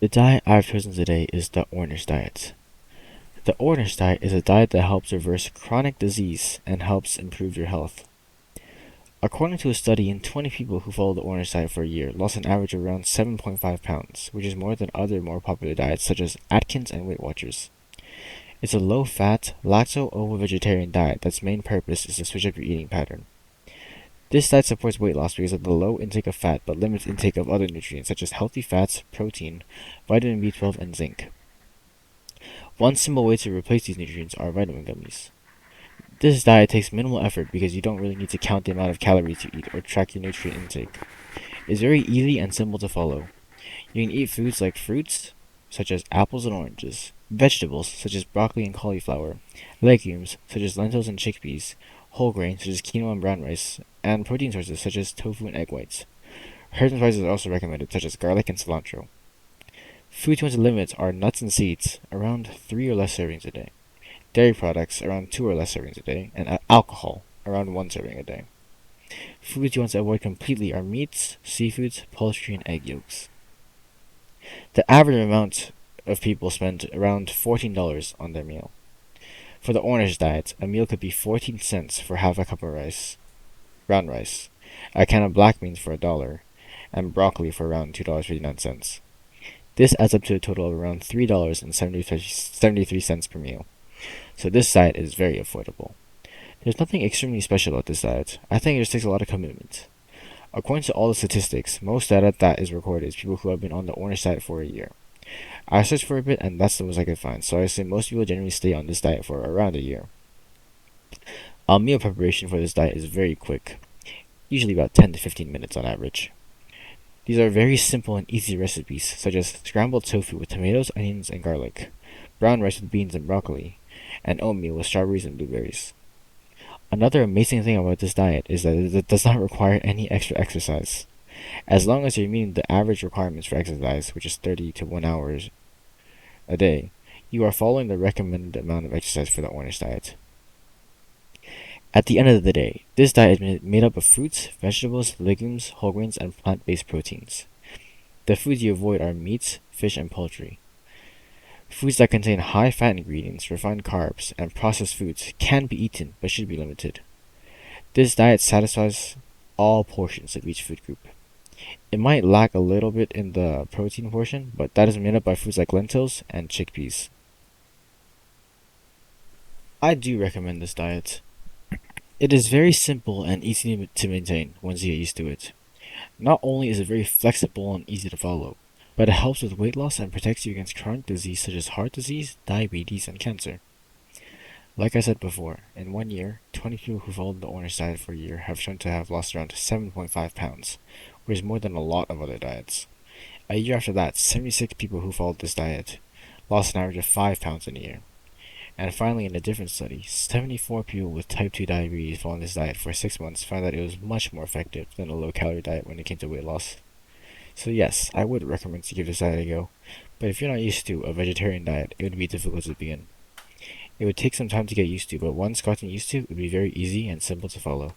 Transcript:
The diet I've chosen today is the Ornish diet. The Ornish diet is a diet that helps reverse chronic disease and helps improve your health. According to a study, 20 people who followed the Ornish diet for a year lost an average of around 7.5 pounds, which is more than other more popular diets such as Atkins and Weight Watchers. It's a low-fat, lacto-ovo-vegetarian diet that's main purpose is to switch up your eating pattern. This diet supports weight loss because of the low intake of fat but limits intake of other nutrients such as healthy fats, protein, vitamin B12, and zinc. One simple way to replace these nutrients are vitamin gummies. This diet takes minimal effort because you don't really need to count the amount of calories you eat or track your nutrient intake. It's very easy and simple to follow. You can eat foods like fruits, such as apples and oranges, vegetables, such as broccoli and cauliflower, legumes, such as lentils and chickpeas, whole grains, such as quinoa and brown rice, and protein sources, such as tofu and egg whites. Herbs and spices are also recommended, such as garlic and cilantro. Foods you want to limit are nuts and seeds, around 3 or less servings a day, dairy products, around 2 or less servings a day, and alcohol, around 1 serving a day. Foods you want to avoid completely are meats, seafoods, poultry, and egg yolks. The average amount of people spend around $14 on their meal. For the Ornish diet, a meal could be 14 cents for half a cup of rice, brown rice, a can of black beans for $1, and broccoli for around $2.59. This adds up to a total of around $3.73 per meal. So this diet is very affordable. There's nothing extremely special about this diet. I think it just takes a lot of commitment. According to all the statistics, most data that is recorded is people who have been on the Ornish diet for a year. I searched for a bit and that's the most I could find, so I assume most people generally stay on this diet for around a year. Meal preparation for this diet is very quick, usually about 10 to 15 minutes on average. These are very simple and easy recipes, such as scrambled tofu with tomatoes, onions, and garlic, brown rice with beans and broccoli, and oatmeal with strawberries and blueberries. Another amazing thing about this diet is that it does not require any extra exercise. As long as you're meeting the average requirements for exercise, which is 30 to 1 hour a day, you are following the recommended amount of exercise for the Ornish diet. At the end of the day, this diet is made up of fruits, vegetables, legumes, whole grains, and plant-based proteins. The foods you avoid are meats, fish, and poultry. Foods that contain high fat ingredients, refined carbs, and processed foods can be eaten but should be limited. This diet satisfies all portions of each food group. It might lack a little bit in the protein portion, but that is made up by foods like lentils and chickpeas. I do recommend this diet. It is very simple and easy to maintain once you get used to it. Not only is it very flexible and easy to follow, but it helps with weight loss and protects you against chronic disease such as heart disease, diabetes, and cancer. Like I said before, in 1 year, 20 people who followed the Ornish diet for a year have shown to have lost around 7.5 pounds, which is more than a lot of other diets. A year after that, 76 people who followed this diet lost an average of 5 pounds in a year. And finally, in a different study, 74 people with type 2 diabetes following this diet for 6 months found that it was much more effective than a low-calorie diet when it came to weight loss. So yes, I would recommend to give this diet a go, but if you're not used to a vegetarian diet, it would be difficult to begin. It would take some time to get used to, but once gotten used to, it would be very easy and simple to follow.